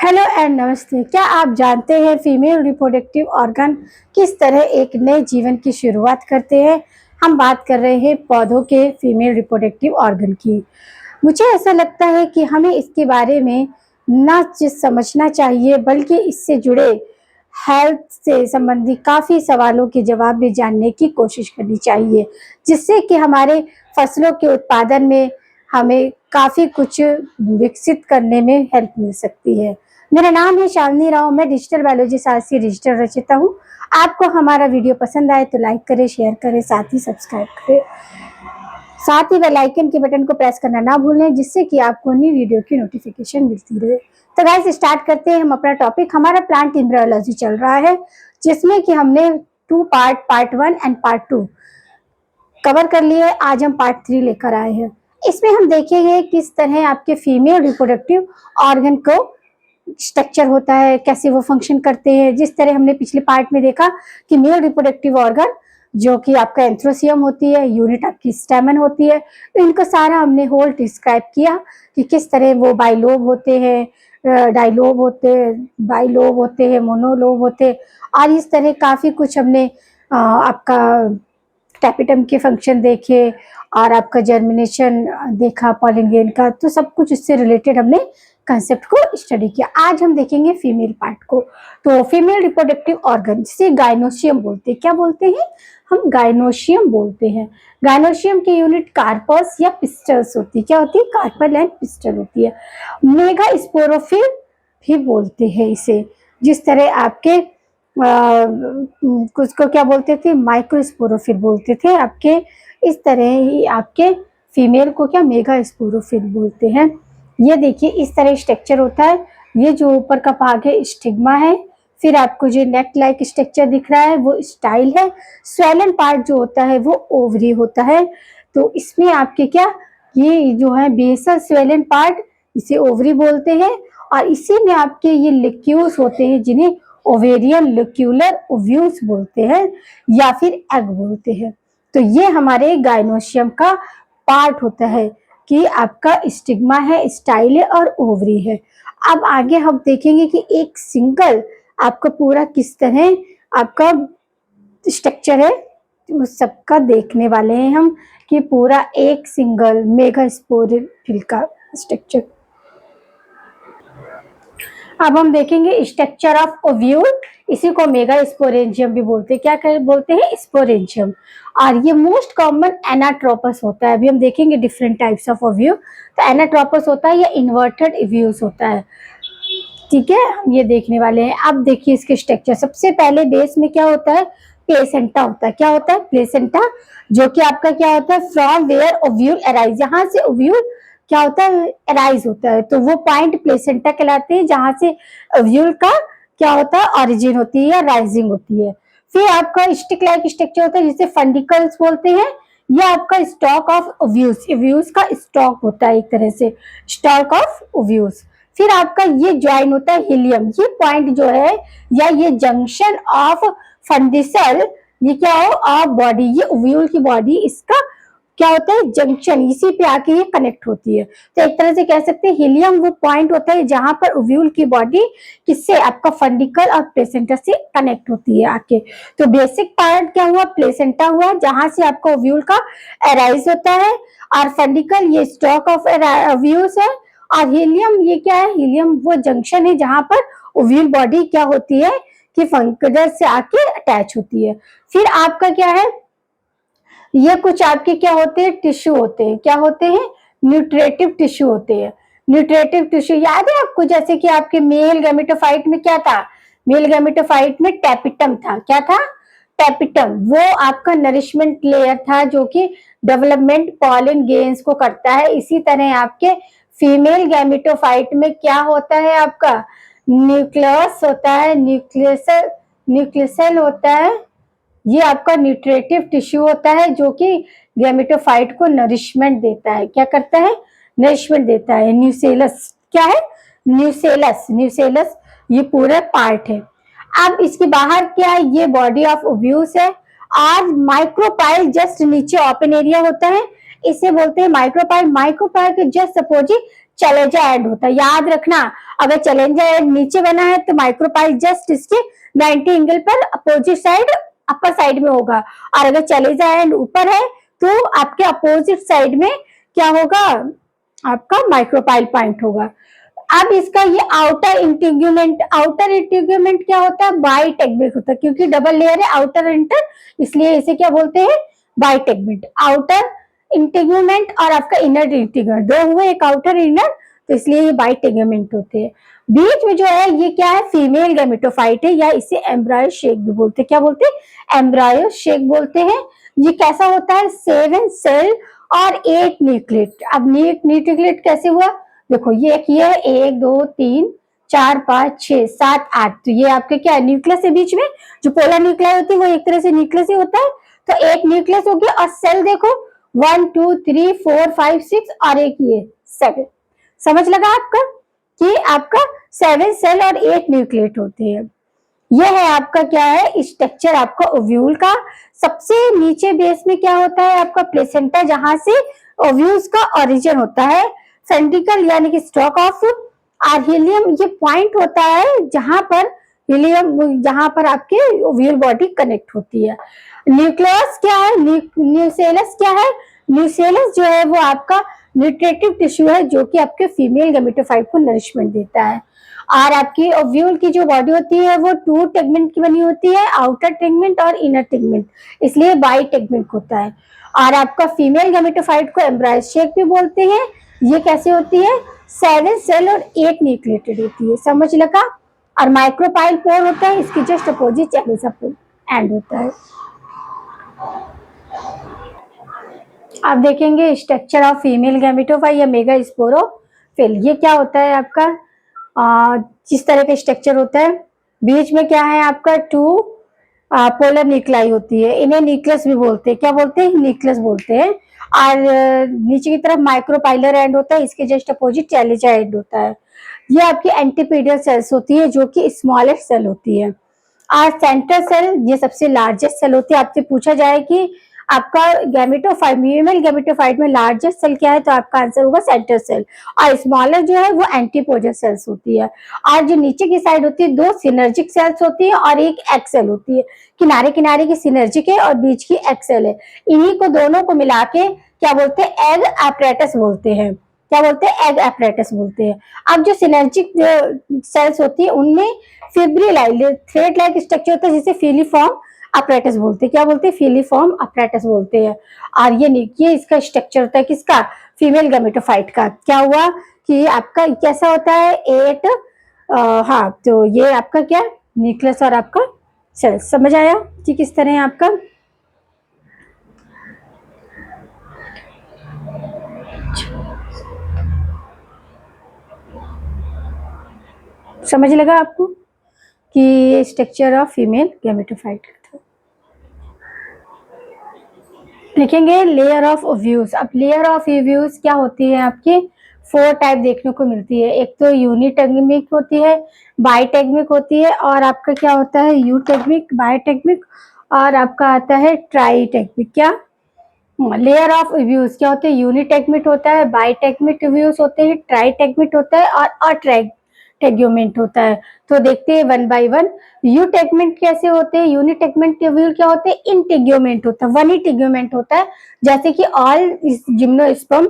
Hello and नमस्ते। क्या आप जानते हैं फीमेल रिप्रोडक्टिव ऑर्गन किस तरह एक नए जीवन की शुरुआत करते हैं। हम बात कर रहे हैं पौधों के फीमेल रिप्रोडक्टिव ऑर्गन की। मुझे ऐसा लगता है कि हमें इसके बारे में ना सिर्फ समझना चाहिए बल्कि इससे जुड़े हेल्थ से संबंधित काफ़ी सवालों के जवाब भी जानने की कोशिश करनी चाहिए, जिससे कि हमारे फसलों के उत्पादन में हमें काफ़ी कुछ विकसित करने में हेल्प मिल सकती है। मेरा नाम है शालिनी राव, मैं डिजिटल बायोलॉजी साइंस की डिजिटल रचयिता हूँ। आपको हमारा वीडियो पसंद आए तो लाइक करें, शेयर करें, साथ ही सब्सक्राइब करें। साथ ही बेल आइकन के बटन को प्रेस करना ना भूलें, जिससे कि आपको नई वीडियो की नोटिफिकेशन मिलती रहे। तो गाइस स्टार्ट करते हैं हम अपना टॉपिक। हमारा प्लांट एम्ब्रियोलॉजी चल रहा है, जिसमें कि हमने पार्ट 1 एंड पार्ट 2 कवर कर लिए। आज हम पार्ट 3 लेकर आए हैं। इसमें हम देखेंगे किस तरह आपके फीमेल रिप्रोडक्टिव ऑर्गन को स्ट्रक्चर होता है, कैसे वो फंक्शन करते हैं। जिस तरह हमने पिछले पार्ट में देखा कि मेल रिप्रोडक्टिव ऑर्गन जो कि आपका एंथ्रोसियम होती है, यूनिट आपकी स्टेमन होती है, तो इनको सारा हमने होल डिस्क्राइब किया कि किस तरह वो बाइलोब होते हैं, डाइलोब होते हैं, बाइलोब होते हैं, मोनोलोब होते हैं, और इस तरह काफ़ी कुछ हमने आपका टैपिटम के फंक्शन देखे और आपका जर्मिनेशन देखा पॉलन ग्रेन का। तो सब कुछ इससे रिलेटेड हमने कंसेप्ट को स्टडी किया। आज हम देखेंगे फीमेल पार्ट को। तो फीमेल रिप्रोडक्टिव ऑर्गन जिसे गायनोशियम बोलते हैं। क्या बोलते हैं हम? गायनोशियम बोलते हैं। गायनोशियम की यूनिट कार्पस या पिस्टल्स होती है। क्या होती है? कार्पल एंड पिस्टल होती है। मेगा स्पोरोफिल भी बोलते हैं इसे। जिस तरह आपके कुछ को क्या बोलते थे? माइक्रोस्पोरोफिल बोलते थे आपके। इस तरह ही आपके फीमेल को क्या मेगा स्पोरोफिल बोलते हैं। ये देखिए इस तरह स्ट्रक्चर होता है। ये जो ऊपर का भाग है स्टिग्मा है। फिर आपको जो नेक लाइक स्ट्रक्चर दिख रहा है वो स्टाइल है। स्वेलन पार्ट जो होता है वो ओवरी होता है। तो इसमें आपके क्या ये जो है बेसल स्वेलन पार्ट, इसे ओवरी बोलते हैं। और इसी में आपके ये लिक्यूल्स होते हैं जिन्हें ओवेरियन लिक्यूलर ओव्यूल्स बोलते हैं या फिर एग बोलते हैं। तो ये हमारे गायनोशियम का पार्ट होता है कि आपका स्टिग्मा है, स्टाइल है और ओवरी है। अब आगे हम देखेंगे कि एक सिंगल आपका पूरा किस तरह आपका स्ट्रक्चर है, उस सबका देखने वाले हैं हम कि पूरा एक सिंगल मेगा स्पोरोफिल का स्ट्रक्चर। अब हम देखेंगे स्ट्रक्चर ऑफ ओव्यूल। इसी को मेगा स्पोरेंजियम भी बोलते हैं। क्या बोलते हैं? स्पोरेंजियम। और ये मोस्ट कॉमन एनाट्रोपस होता है। अभी हम देखेंगे डिफरेंट टाइप्स ऑफ ओव्यूल। तो एनाट्रोपस होता है या इन्वर्टेड ओव्यूल्स होता है। ठीक है, हम ये देखने वाले हैं। अब देखिए इसके स्ट्रक्चर। सबसे पहले बेस में क्या होता है? प्लेसेंटा होता है। क्या होता है? प्लेसेंटा, जो कि आपका क्या होता है? फ्रॉम वेयर ओव्यूल अराइज, यहाँ से ओव्यूल क्या होता है? अराइज होता है। तो वो पॉइंट प्लेसेंटा कहलाते हैं जहां से ओव्यूल का क्या होता है? ऑरिजिन होती है या राइजिंग होती है। फिर आपका स्टिक लाइक स्ट्रक्चर होता है जिसे फंडिकल्स बोलते हैं। यह आपका स्टॉक ऑफ ओव्यूल्स, ओव्यूल्स का स्टॉक होता है एक तरह से, स्टॉक ऑफ ओव्यूल्स। फिर आपका ये ज्वाइन होता है हिलियम। ये पॉइंट जो है या ये जंक्शन ऑफ फंडिसल, ये क्या हो? ऑफ बॉडी, ये ओव्यूल की बॉडी, इसका क्या होता है? जंक्शन, इसी पे आके ये कनेक्ट होती है। तो एक तरह से कह सकते हैं हिलियम वो पॉइंट होता है जहां पर ओव्यूल की बॉडी किससे? आपका फंडिकल और प्लेसेंटा से कनेक्ट होती है आके। तो बेसिक पार्ट क्या हुआ? प्लेसेंटा हुआ, जहां से आपका ओव्यूल का अराइज होता है। और फंडिकल ये स्टॉक ऑफ ओव्यूल्स है। और हीलियम ये क्या है? हीलियम वो जंक्शन है जहां पर ओव्यूल बॉडी क्या होती है कि फंडिकल से आके अटैच होती है। फिर आपका क्या है? ये कुछ आपके क्या होते हैं? टिश्यू होते हैं। क्या होते हैं? न्यूट्रेटिव टिश्यू होते हैं। न्यूट्रेटिव टिश्यू याद है आपको? जैसे कि आपके मेल गैमेटोफाइट में क्या था? मेल गैमेटोफाइट में टैपिटम था। क्या था? टैपिटम। वो आपका नरिशमेंट लेयर था जो कि डेवलपमेंट पॉलन ग्रेन्स को करता है। इसी तरह आपके फीमेल गैमेटोफाइट में क्या होता है? आपका न्यूक्लियस होता है, न्यूक्लियसल होता है। ये आपका न्यूट्रेटिव टिश्यू होता है जो कि गैमेटोफाइट को नरिशमेंट देता है। क्या करता है? नरिशमेंट देता है। न्यूसेलस क्या है? न्यूसेलस, न्यूसेलस ये पूरा पार्ट है। अब इसके बाहर क्या है? ये बॉडी ऑफ ओव्यूल्स है। और माइक्रोपाइल जस्ट नीचे ओपन एरिया होता है, इसे बोलते हैं माइक्रोपाइल। माइक्रोपाइल के जस्ट सपोजिट चलेंजा एंड होता है। याद रखना, अगर चलेंजा एंड नीचे बना है तो माइक्रोपाइल जस्ट इसके 90 एंगल पर अपोजिट साइड अपर साइड में होगा, और अगर चलेंजा एंड ऊपर है तो आपके अपोजिट साइड में क्या होगा, आपका माइक्रोपाइल पॉइंट होगा। अब इसका ये आउटर इंटीग्यूमेंट क्या होता है, बाइटेगमेंट होता है, क्योंकि डबल लेयर है आउटर इंटर, इसलिए इसे क्या बोलते हैं, बाइटेगमेंट। आउटर इंटीग्यूमेंट और आपका इनर इंटीग्यूमेंट दो हुए, एक आउटर इनर, तो इसलिए ये बाइटेगमेंट होते हैं। बीच में जो है ये क्या है, फीमेल गैमेटोफाइट है, या इसे एम्ब्रायो शेक भी बोलते हैं। क्या बोलते हैं, एम्ब्रायो शेक बोलते हैं। ये कैसा होता है, 7 सेल और 8 न्यूक्लिएट। अब न्यूक्लिएट कैसे हुआ, देखो ये है 1 2 3 4 5 6 7 8, तो ये आपके क्या है, न्यूक्लियस है बीच में, जो पोलर न्यूक्लियाई होती है वो एक तरह से न्यूक्लियस ही होता है। तो एक न्यूक्लियस हो गया, और सेल देखो 1 2 3 4 5 6 और एक ये 7। समझ लगा आपका कि आपका 7 सेल और 8 न्यूक्लिएट होते हैं। यह है आपका क्या है, स्ट्रक्चर आपका ओव्यूल का। सबसे नीचे बेस में क्या होता है, आपका प्लेसेंटा, जहां से ओव्यूल्स का ओरिजिन होता है। सेंट्रिकल यानी कि स्टॉक ऑफ हीलियम, ये पॉइंट होता है जहां पर हीलियम, जहां पर आपके ओव्यूल बॉडी कनेक्ट होती है। न्यूक्लियस क्या है, न्यूसेलस क्या है, न्यूसेलस जो है वो आपका न्यूट्रेटिव टिश्यू है, जो कि आपके फीमेल गैमेटोफाइट को नरिशमेंट देता है। और आपकी ओव्यूल की जो बॉडी होती है वो 2 टेगमेंट की बनी होती है, आउटर टेगमेंट और इनर टेगमेंट, इसलिए बाई टेगमेंट होता है। और आपका फीमेल गैमेटोफाइट को एम्ब्रायो शेक भी बोलते हैं। ये कैसे होती है, 7 सेल और 8 न्यूक्लिएटेड होती है। समझ लगा। और माइक्रोपाइल पोर होता है, इसकी जस्ट अपोजिट चैलेंजा एंड होता है। आप देखेंगे स्ट्रक्चर ऑफ फीमेल गैमेटोफाइट या मेगास्पोरोफिल। ये क्या होता है आपका, जिस तरह का स्ट्रक्चर होता है, बीच में क्या है आपका 2 पोलर न्यूक्लाई होती है, इन्हें न्यूक्लियस भी बोलते हैं। क्या बोलते हैं, न्यूक्लियस बोलते हैं। और नीचे की तरफ माइक्रोपाइलर एंड होता है, इसके जस्ट अपोजिट चैलेंजा एंड होता है। ये आपकी एंटीपीडियल सेल्स होती है, जो कि स्मॉलेस्ट सेल होती है। और सेंट्रल सेल ये सबसे लार्जेस्ट सेल होती है। आपसे पूछा जाए कि आपका गैमेटोफाइट, फीमेल गैमेटोफाइट में लार्जेस्ट सेल क्या है, तो आपका आंसर होगा सेंट्रल सेल, और स्मॉलर जो है वो एंटीपोडियल सेल्स होती है। और जो नीचे की साइड होती है 2 सिनर्जिक सेल्स होती है और एक एग सेल होती है। किनारे किनारे की सिनर्जिक है और बीच की एग सेल है। इन्हीं को दोनों को मिला के क्या बोलते हैं, एग एपरेटस बोलते हैं। क्या बोलते हैं, एग एपरेटस बोलते हैं। अब जो सिनर्जिक सेल्स होती है उनमें फिब्रिल थ्रेड लाइक स्ट्रक्चर होता है, जिसे फिलीफॉर्म अपरेटस बोलते हैं। क्या बोलते हैं, फिलीफॉर्म अपरेटस बोलते हैं। और ये इसका स्ट्रक्चर होता है, किसका, फीमेल गैमेटोफाइट का। क्या हुआ कि आपका कैसा होता है, 8 हाँ, तो ये आपका क्या, न्यूक्लियस और आपका सेल। समझ आया कि किस तरह है आपका। समझ लगा आपको कि स्ट्रक्चर ऑफ फीमेल गैमेटोफाइट का था। देखेंगे लेयर ऑफ ओव्यूल्स। अब लेयर ऑफ ओव्यूल्स क्या होती है, आपके 4 टाइप देखने को मिलती है। एक तो यूनिटेगमिक होती है, बाइटेगमिक होती है, और आपका क्या होता है, यूटेगमिक, बाइटेगमिक, और आपका आता है ट्राइटेगमिक। क्या लेयर ऑफ ओव्यूल्स क्या होते हैं, यूनिटेगमिक होता है, बाइटेगमिक ओव्यूल्स होते हैं, ट्राइटेगमिक होता है, और अट्रैगमेंट होता है। तो देखते हैं 1 बाय 1। यूटेगमेंट कैसे होते हैं, यूनिटेगमेंट ओव्यूल क्या होते हैं, इंटीग्यूमेंट होता है, 1 ही टिग्यूमेंट होता है, जैसे कि ऑल जिम्नोस्पर्म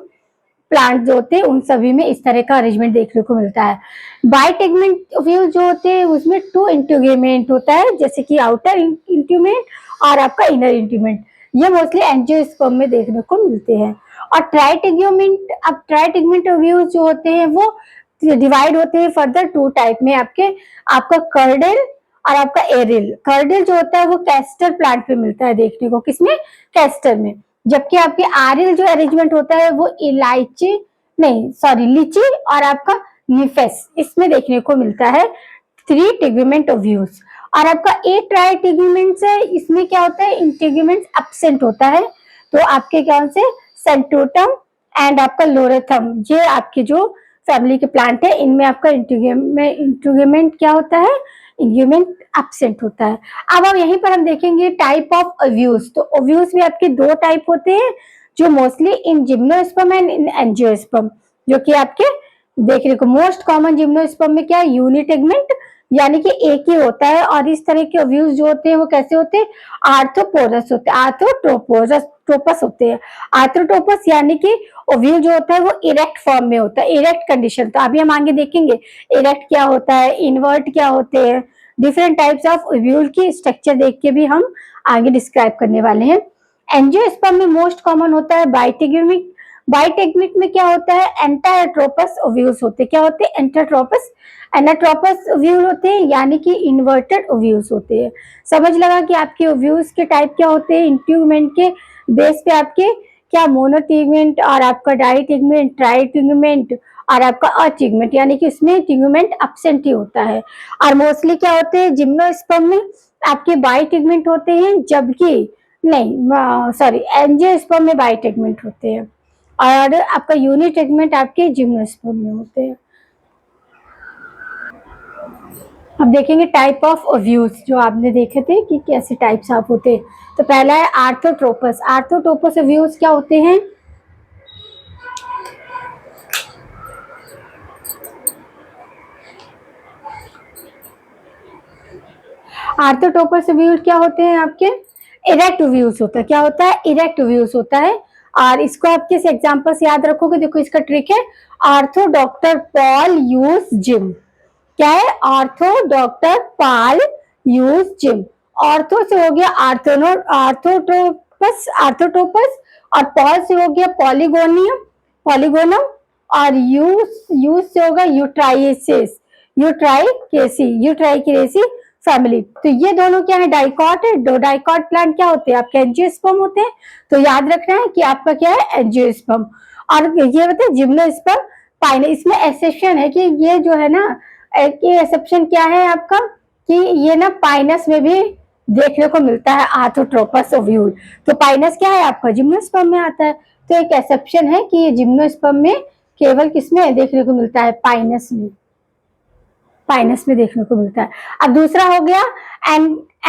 प्लांट जो होते हैं उन सभी में इस तरह का अरेंजमेंट देखने को मिलता है। बाइटेगमेंट ओव्यूल जो होते हैं उसमें 2 इंटीग्यूमेंट होता है, जैसे कि आउटर इंटीग्यूमेंट और आपका इनर इंटीग्यूमेंट। ये मोस्टली एंजियोस्पर्म में देखने को मिलते हैं। और ट्राइटेगमेंट, अब ट्राइटेगमेंट ओव्यूल जो होते हैं वो डिवाइड होते हैं फर्दर 2 टाइप में, आपका कर्डेल और आपका एरिल। कर्डेल जो होता है वो कैस्टर प्लांट पे मिलता है देखने को, किसमें, कैस्टर में। जबकि आपके आरिल जो अरेंजमेंट होता है वो इलायची नहीं सॉरी लीची और आपका निफेस, इसमें देखने को मिलता है 3 टिग्यूमेंट ओव्यूल्स। और आपका 8 ट्राइटिग्यूमेंट्स है, इसमें क्या होता है, इंटीग्यूमेंट एब्सेंट होता है। तो आपके क्या से सेंटोटम एंड आपका लोरेथम, ये आपके जो फैमिली के प्लांट है इनमें आपका इंटीग्यूमेंट क्या होता है, इंटीग्यूमेंट एब्सेंट होता है। अब हम यहीं पर हम देखेंगे टाइप ऑफ ओव्यूल्स। तो ओव्यूल्स में आपके 2 टाइप होते हैं, जो mostly in gymnosperm and in angiosperm, जो कि आपके देखने को मोस्ट कॉमन जिम्नोस्पर्म में क्या है, यूनिटेगमेंट, यानी कि एक ही होता है। और इस तरह के ओव्यूल्स जो होते हैं वो कैसे होते हैं, आर्थ्रोपोरस होते हैं, आर्थ्रोट्रोपस होते हैं। आर्थ्रोट्रोपस यानी कि ओव्यूल जो होता है वो इरेक्ट फॉर्म में होता है, इरेक्ट कंडीशन। तो अभी हम आगे देखेंगे इरेक्ट क्या होता है, इन्वर्ट क्या होते हैं, डिफरेंट टाइप्स ऑफ ओव्यूल की स्ट्रक्चर देख के भी हम आगे डिस्क्राइब करने वाले हैं। एंजियोस्पर्म में मोस्ट कॉमन होता है बाइटेगमिक। बाइटेगमिक में क्या होता है, एंटाट्रोपस ओव्यूल्स होते हैं। क्या होते हैं, एंटाट्रोपस, एनाट्रोपस ओव्यूल होते हैं, यानी कि इन्वर्टेड ओव्यूल्स होते हैं। समझ लगा कि आपके ओव्यूल्स के टाइप क्या होते हैं, इंट्यूगमेंट के बेस पे आपके क्या मोनोटिगमेंट और आपका डाइटिगमेंट, ट्राइटिगमेंट और आपका अटिगमेंट, यानी कि उसमें टिगमेंट एब्सेंट ही होता है। और मोस्टली क्या होते हैं जिम्नोस्पर्म में आपके बाइटिगमेंट होते हैं, जबकि नहीं सॉरी एंजियोस्पर्म में बाइटिगमेंट होते हैं और आपका यूनिटेगमेंट आपके जिम्नोस्पर्म में होते हैं। अब देखेंगे टाइप ऑफ ओव्यूल्स, जो आपने देखे थे कि कैसे टाइप्स आप होते हैं। तो पहला है आर्थ्रोट्रोपस। आर्थ्रोट्रोपस ओव्यूल्स क्या होते हैं, आर्थ्रोट्रोपस ओव्यूल क्या होते हैं आपके, इरेक्ट ओव्यूल्स होता है। क्या होता है, इरेक्ट ओव्यूल्स होता है। और इसको आप किस एग्जांपल से याद रखोगे, देखो इसका ट्रिक है, ortho doctor Paul use gym. क्या है, ortho doctor Paul use gym. Ortho से हो गया आर्थोट्रोपस, आर्थोट्रोपस, और पॉल से हो गया पॉलीगोनियम, पॉलीगोनम, और यूज से होगा यूट्राइसिस, यूट्राइकेसी फैमिली। तो ये दोनों क्या है, डाइकॉट है। दो डाइकॉट प्लांट क्या होते हैं आपके, एंजियोस्पर्म होते हैं। तो याद रखना है कि आपका क्या है, एंजियोस्पर्म। और ये होता है जिम्नोस्पर्म पाइनस। इसमें एक्सेप्शन है कि ये जो है ना, एक एक्सेप्शन क्या है आपका, कि ये ना पाइनस में भी देखने को मिलता है आर्थोट्रोपस ओव्यूल। तो पाइनस क्या है आपका, जिम्नोस्पर्म में आता है। तो एक एक्सेप्शन है कि ये जिम्नोस्पर्म में केवल किसमें देखने को मिलता है, पाइनस में, पाइनस में देखने को मिलता है। अब दूसरा हो गया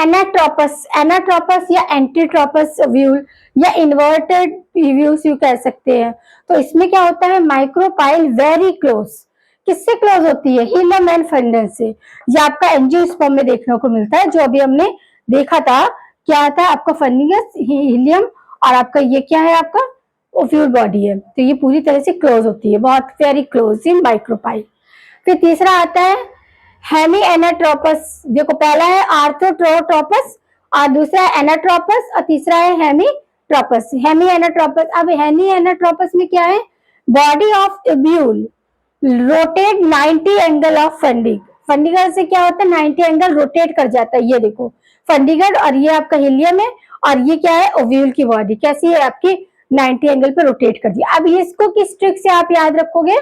एनाट्रोपस। एनाट्रोपस या एंटीट्रोपस व्यूल या इन्वर्टेड व्यूल्स यू कह सकते हैं। तो इसमें क्या होता है, माइक्रोपाइल वेरी क्लोज, किससे क्लोज होती है, हिलियम एंड फंडल से। ये आपका एंजियोस्पर्म में देखने को मिलता है, जो अभी हमने देखा था। क्या था आपका, फंगस, हिलियम, और आपका ये क्या है आपका ओव्यूल बॉडी है। तो ये पूरी तरह से क्लोज होती है, बहुत वेरी क्लोज इन माइक्रोपाइल। फिर तीसरा आता है हेमी एनाट्रोपस। देखो पहला है आर्थोट्रोटोपस और दूसरा है एनाट्रोपस और तीसरा है हेमीट्रोपस, हेमी एनाट्रोपस। अब हेमी एनाट्रोपस में क्या है, body of ovule rotate 90 angle of funicle. Funicle से क्या होता है, 90 एंगल रोटेट कर जाता है। ये देखो फंडिगल, और ये आपका हिलियम है, और ये क्या है, ओव्यूल की बॉडी कैसी है आपकी, 90 एंगल पे रोटेट कर दिया। अब इसको किस ट्रिक से आप याद रखोगे,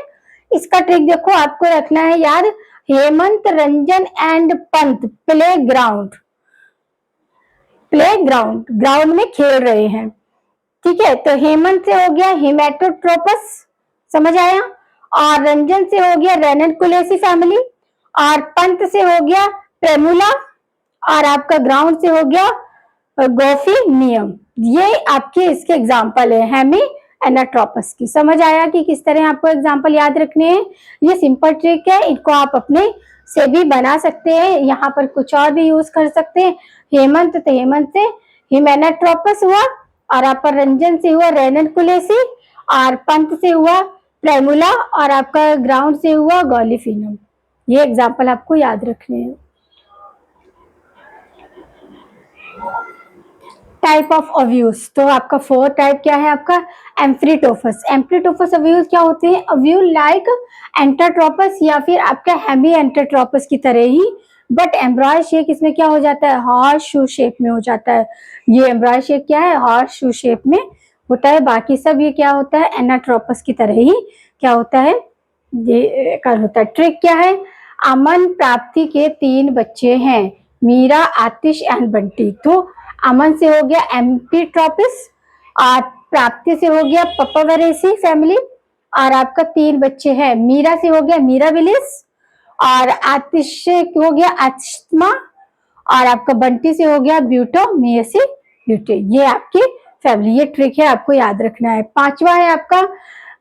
इसका ट्रिक देखो आपको रखना है यार, Hemant Ranjan and Pant play ground, play ground, ground में खेल रहे हैं। ठीक है, तो हेमंत से हो गया हेमेटोट्रोपस, समझ आया, और रंजन से हो गया रेननकुलेसी फैमिली, और पंत से हो गया प्रेमुला, और आपका ग्राउंड से हो गया गोफिनियम। ये आपके इसके एग्जाम्पल है हेमी एनाट्रोपस की। समझ आया कि किस तरह आपको एग्जाम्पल याद रखने हैं। ये सिंपल ट्रिक है, इनको आप अपने से भी बना सकते हैं, यहाँ पर कुछ और भी यूज कर सकते हैं। हेमंत, तो हेमंत से हिमेनाट्रोपस हुआ, और आपका रंजन से हुआ रेननकुलेसी, और पंत से हुआ प्राइमुला, और आपका ग्राउंड से हुआ गॉलिफिनम। ये एग्जाम्पल आपको याद रखने हैं। टाइप ऑफ ओव्यूल्स, तो आपका फोर्थ टाइप क्या है आपका, एम्फ्रीटोफस। एम्फ्रीटोफस ओव्यूल क्या होते हैं, ओव्यूल लाइक एंटाट्रोपस या फिर आपका हेमी एंटाट्रोपस की तरह ही, बट एम्ब्रॉय शेप इसमें क्या हो जाता है, हॉर्स शू शेप में हो जाता है। ये एम्ब्रॉय शेप क्या है, हॉर्स शू शेप में होता है। बाकी सब ये क्या होता है, एनाट्रोपस की तरह ही क्या होता है, ये कर होता है। ट्रिक क्या है, अमन प्राप्ति के 3 बच्चे हैं, मीरा, आतिश एंड बंटी। तो अमन से हो गया एम्फीट्रोपिस, और प्राप्ति से हो गया पपावरेसी फैमिली, और आपका 3 बच्चे हैं, मीरा से हो गया मीराबिलिस, और आतिश से हो गया आतिस्मा, और आपका बंटी से हो गया ब्यूटोमियसी ब्यूटे। ये आपकी फैमिली, ये ट्रिक है आपको याद रखना है। 5वां है आपका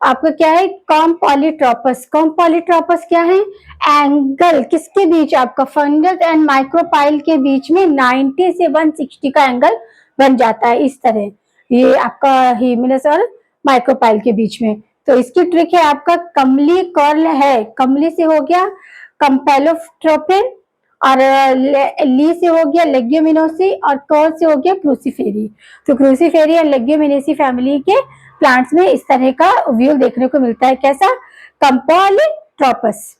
आपका क्या है, कॉम पॉलीट्रोपस। कॉम पॉलीट्रोपस क्या है, एंगल किसके बीच, आपका फंगस एंड माइक्रोपाइल के बीच में 90 से 160 का एंगल बन जाता है इस तरह, ये आपका ह्यूमिनस और माइक्रोपाइल के बीच में। तो इसकी ट्रिक है आपका कमली कर्ल है, कमली से हो गया कंपेलोट्रोपिन, और ली से हो गया लेग्यूमिनोसी, और कर्ल से हो गया क्रूसीफेरी। तो क्रूसीफेरी और लेग्यूमिनेसी फैमिली के प्लांट्स में इस तरह का व्यू देखने को मिलता है, कैसा, कंपोलिट्रोपस।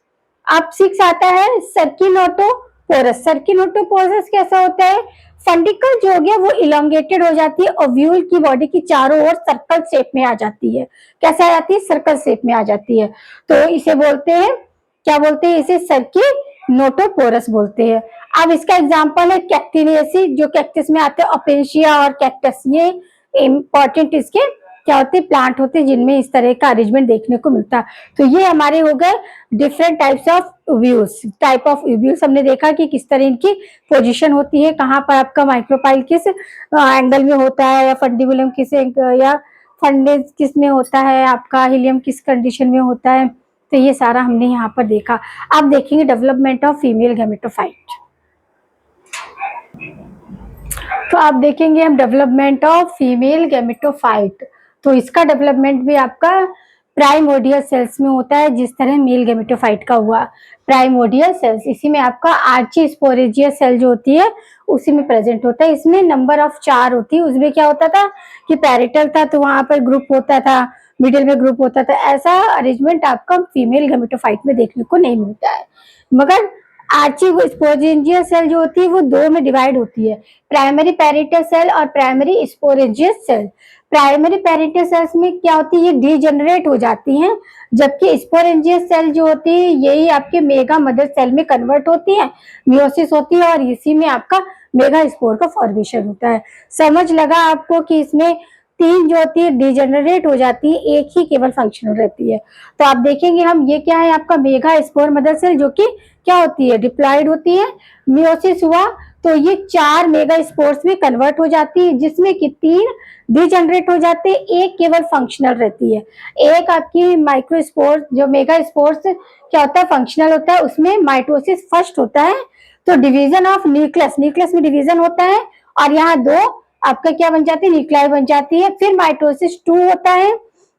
अब 6 आता है सर्किनोटोपोरस। सर्किनोटोपोरस कैसा होता है, फंडिकल जो हो गया वो इलोंगेटेड हो जाती है, ओव्यूल की बॉडी की चारों ओर सर्कल शेप में आ जाती है। कैसे आ जाती है, सर्कल शेप में आ जाती है। तो इसे बोलते हैं, क्या बोलते हैं, इसे सर्किनोटोपोरस बोलते हैं। अब इसका एग्जांपल है कैक्टिनेसी, जो कैक्टस में आते हैं, ओपेंशिया और कैक्टस, ये इंपॉर्टेंट इसके क्या होते हैं, प्लांट होते हैं जिनमें इस तरह का अरेंजमेंट देखने को मिलता है। तो ये हमारे हो गए different types of views. Type of views हमने देखा कि किस तरह इनकी पोजीशन होती है, कहाँ पर आपका माइक्रोपाइल किस एंगल में होता है, या फंडिबुलम किस, या फंडेज किस में होता है, आपका हिलियम किस कंडीशन में होता है। तो ये सारा हमने यहाँ पर देखा। अब देखेंगे डेवलपमेंट ऑफ फीमेल गैमेटोफाइट। तो आप देखेंगे हम डेवलपमेंट ऑफ फीमेल गैमेटोफाइट। तो इसका डेवलपमेंट भी आपका प्राइमोर्डियल सेल्स में होता है, जिस तरह मेल गैमेटोफाइट का हुआ। प्राइमोर्डियल सेल्स, इसी में आपका आर्ची स्पोरेजियस सेल जो होती है उसी में प्रेजेंट होता है। इसमें नंबर ऑफ 4 होती है। उसमें क्या होता था कि पैरेटल था तो वहां पर ग्रुप होता था, मिडिल में ग्रुप होता था। ऐसा अरेंजमेंट आपका फीमेल गैमेटोफाइट में देखने को नहीं मिलता है। मगर आर्ची स्पोरेजियस सेल जो होती है वो 2 में डिवाइड होती है, प्राइमरी पैरेटल सेल और primary sporogenous cell. Primary parietal cells में क्या होती है, ये डीजेनरेट हो जाती हैं, जबकि स्पोरेंजियस सेल जो होती है यही आपके मेगा मदर सेल में कन्वर्ट होती है, मियोसिस होती है, और इसी में आपका मेगा स्पोर का फॉर्मेशन होता है। समझ लगा आपको कि इसमें 3 जो होती है डीजेनरेट हो जाती है, एक ही केवल फंक्शनल रहती है। तो आप देखेंगे हम, ये क्या है आपका मेगा स्पोर मदर सेल, जो कि क्या होती है, डिप्लॉयड होती है। मियोसिस हुआ तो ये 4 मेगा स्पोर्स में कन्वर्ट हो जाती है, जिसमें कि 3 डीजेनरेट हो जाते हैं, एक केवल फंक्शनल रहती है। एक आपकी माइक्रोस्पोर्स, जो मेगा स्पोर्स क्या होता है, फंक्शनल होता है, उसमें माइटोसिस फर्स्ट होता है। तो डिवीजन ऑफ न्यूक्लियस, न्यूक्लियस में डिवीजन होता है, और यहाँ 2 आपका क्या बन जाती है, न्यूक्लियाई बन जाती है। फिर माइटोसिस 2 होता है,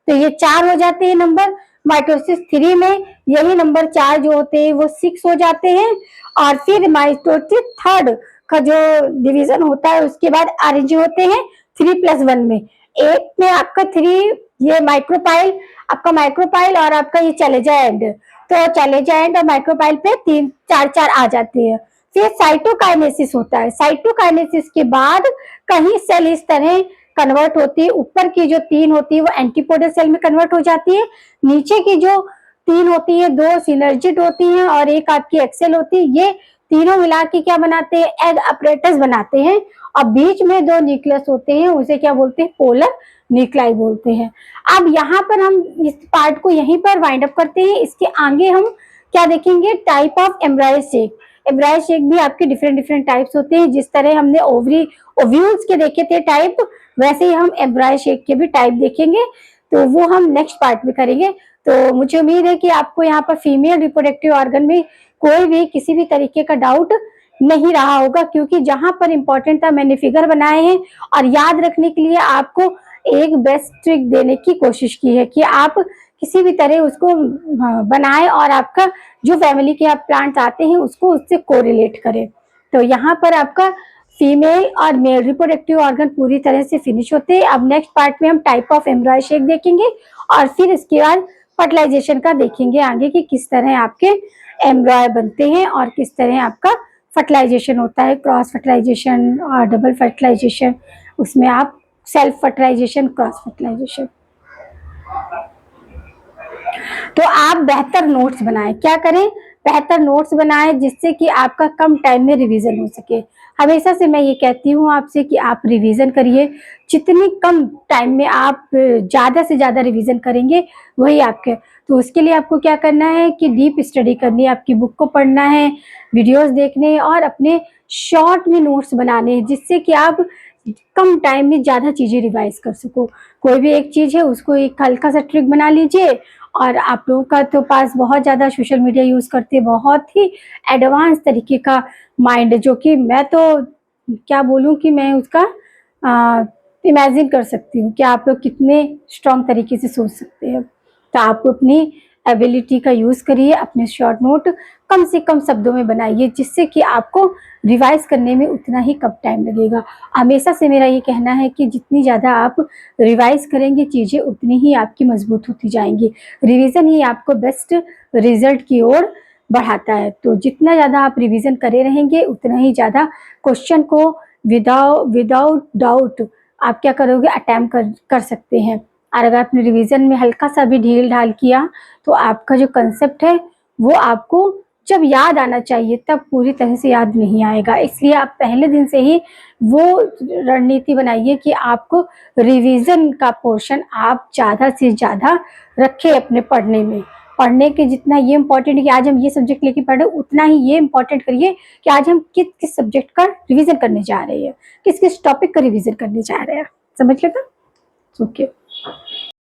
तो ये 4 हो जाते हैं नंबर। माइटोसिस 3 में यही नंबर 4 जो होते हैं वो 6 हो जाते हैं। और फिर माइटोसिस 3 का जो डिवीजन होता है उसके बाद आरएनए होते हैं 3+1 में। एक में आपका 3 ये माइक्रोपाइल, आपका माइक्रोपाइल और आपका ये चलेजा एंड, तो चलेजा एंड और माइक्रोपाइल पे 3-4 आ जाती है। फिर साइटोकाइनेसिस होता है। साइटोकाइनेसिस के बाद कहीं सेल इस तरह कन्वर्ट होती है, ऊपर की जो 3 होती है वो एंटीपोडल सेल में कन्वर्ट हो जाती है, नीचे की जो 3 होती है 2 सिनर्जिड होती हैं और एक आपकी एक्सेल होती है। ये तीनों मिला के क्या बनाते हैं, एग अपरेटस बनाते हैं। और बीच में 2 न्यूक्लियस होते हैं, उसे क्या बोलते हैं, पोलर न्यूक्लाई बोलते हैं। अब यहाँ पर हम इस पार्ट को यहीं पर वाइंड अप करते हैं। इसके आगे हम क्या देखेंगे, type of embryo shake. Embryo shake भी आपके डिफरेंट टाइप्स होते हैं। जिस तरह हमने ओव्यूल्स के देखे थे टाइप, वैसे ही हम एम्ब्रायो शेक के भी टाइप देखेंगे। तो वो हम नेक्स्ट पार्ट में करेंगे। तो मुझे उम्मीद है कि आपको यहाँ पर फीमेल रिप्रोडक्टिव ऑर्गन में कोई भी किसी भी तरीके का डाउट नहीं रहा होगा, क्योंकि जहां पर इंपॉर्टेंट था मैंने फिगर बनाए हैं, और याद रखने के लिए आपको एक बेस्ट ट्रिक देने की कोशिश की है कि आप किसी भी तरह उसको बनाएं और आपका जो फैमिली के आप प्लांट्स आते हैं उसको उससे कोरिलेट करें। तो यहाँ पर आपका फीमेल और मेल रिप्रोडक्टिव ऑर्गन पूरी तरह से फिनिश होते हैं। अब नेक्स्ट पार्ट में हम टाइप ऑफ एम्ब्रायो शेक देखेंगे, और फिर इसके बाद फर्टिलाइजेशन का देखेंगे आगे कि किस तरह आपके एम्ब्रायो बनते हैं और किस तरह आपका फर्टिलाइजेशन होता है, क्रॉस फर्टिलाइजेशन और डबल फर्टिलाइजेशन, उसमें आप सेल्फ फर्टिलाइजेशन, क्रॉस फर्टिलाइजेशन। तो आप बेहतर नोट्स बनाएं, क्या करें, बेहतर नोट्स बनाएं, जिससे कि आपका कम टाइम में रिवीजन हो सके। हमेशा से मैं ये कहती हूँ आपसे कि आप रिवीजन करिए, जितनी कम टाइम में आप ज़्यादा से ज़्यादा रिवीजन करेंगे वही आपके। तो उसके लिए आपको क्या करना है कि डीप स्टडी करनी है, आपकी बुक को पढ़ना है, वीडियोस देखने हैं और अपने शॉर्ट में नोट्स बनाने हैं, जिससे कि आप कम टाइम में ज़्यादा चीज़ें रिवाइज कर सको। कोई भी एक चीज़ है उसको एक हल्का सा ट्रिक बना लीजिए। और आप लोगों का तो पास बहुत ज़्यादा सोशल मीडिया यूज़ करते हैं, बहुत ही एडवांस तरीके का माइंड है, जो कि मैं तो क्या बोलूँ कि मैं उसका इमेजिन कर सकती हूँ कि आप लोग कितने स्ट्रॉन्ग तरीके से सोच सकते हैं। तो आप अपनी एबिलिटी का यूज़ करिए, अपने शॉर्ट नोट कम से कम शब्दों में बनाइए, जिससे कि आपको रिवाइज करने में उतना ही कम टाइम लगेगा। हमेशा से मेरा ये कहना है कि जितनी ज़्यादा आप रिवाइज करेंगे चीज़ें, उतनी ही आपकी मजबूत होती जाएंगी। रिवीजन ही आपको बेस्ट रिजल्ट की ओर बढ़ाता है। तो जितना ज़्यादा आप रिवीजन करे रहेंगे, उतना ही ज़्यादा क्वेश्चन को विदाउट डाउट आप क्या करोगे, अटेम्प्ट कर सकते हैं। और अगर आपने रिवीजन में हल्का सा भी ढील ढाल किया, तो आपका जो कंसेप्ट है वो आपको जब याद आना चाहिए तब पूरी तरह से याद नहीं आएगा। इसलिए आप पहले दिन से ही वो रणनीति बनाइए कि आपको रिवीजन का पोर्शन आप ज़्यादा से ज़्यादा रखें अपने पढ़ने में। पढ़ने के जितना ये इम्पोर्टेंट है कि आज हम ये सब्जेक्ट लेके पढ़े, उतना ही ये इम्पोर्टेंट करिए कि आज हम किस किस सब्जेक्ट का रिवीजन करने जा रहे हैं, किस किस टॉपिक का रिवीजन करने जा रहे हैं। समझ लेगा? ओके।